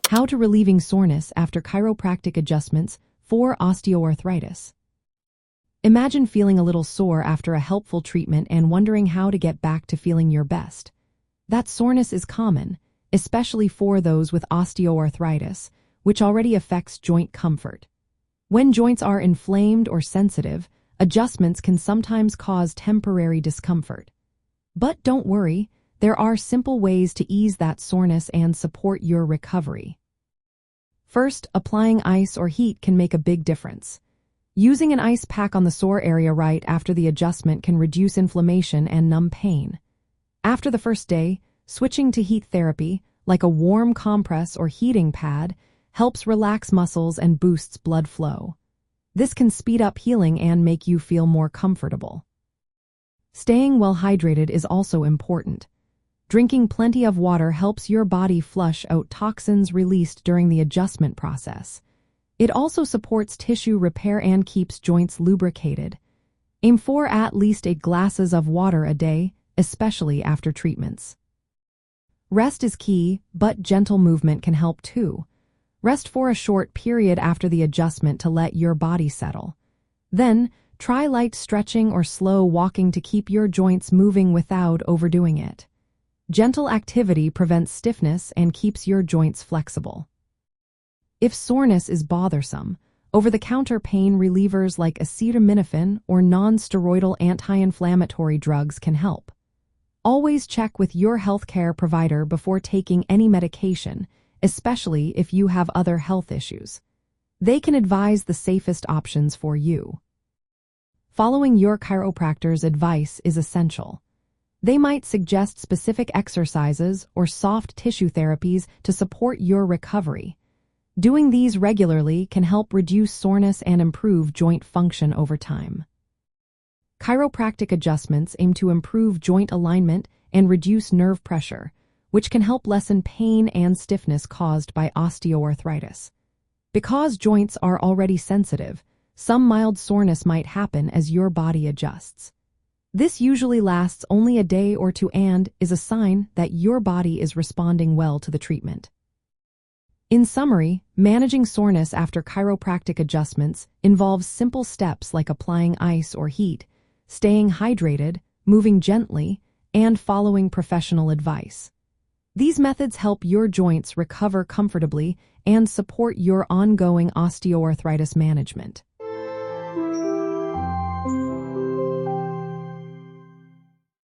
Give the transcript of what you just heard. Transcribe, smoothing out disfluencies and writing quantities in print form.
How to relieving soreness after chiropractic adjustments for osteoarthritis. Imagine feeling a little sore after a helpful treatment and wondering how to get back to feeling your best. That soreness is common, especially for those with osteoarthritis, which already affects joint comfort. When joints are inflamed or sensitive, adjustments can sometimes cause temporary discomfort. But don't worry, there are simple ways to ease that soreness and support your recovery. First, applying ice or heat can make a big difference. Using an ice pack on the sore area right after the adjustment can reduce inflammation and numb pain. After the first day, switching to heat therapy, like a warm compress or heating pad, helps relax muscles and boosts blood flow. This can speed up healing and make you feel more comfortable. Staying well hydrated is also important. Drinking plenty of water helps your body flush out toxins released during the adjustment process. It also supports tissue repair and keeps joints lubricated. Aim for at least 8 glasses of water a day, especially after treatments. Rest is key, but gentle movement can help too. Rest for a short period after the adjustment to let your body settle. Then, try light stretching or slow walking to keep your joints moving without overdoing it. Gentle activity prevents stiffness and keeps your joints flexible. If soreness is bothersome, over-the-counter pain relievers like acetaminophen or non-steroidal anti-inflammatory drugs can help. Always check with your healthcare provider before taking any medication, especially if you have other health issues. They can advise the safest options for you. Following your chiropractor's advice is essential. They might suggest specific exercises or soft tissue therapies to support your recovery. Doing these regularly can help reduce soreness and improve joint function over time. Chiropractic adjustments aim to improve joint alignment and reduce nerve pressure, which can help lessen pain and stiffness caused by osteoarthritis. Because joints are already sensitive, some mild soreness might happen as your body adjusts. This usually lasts only a day or two and is a sign that your body is responding well to the treatment. In summary, managing soreness after chiropractic adjustments involves simple steps like applying ice or heat, staying hydrated, moving gently, and following professional advice. These methods help your joints recover comfortably and support your ongoing osteoarthritis management.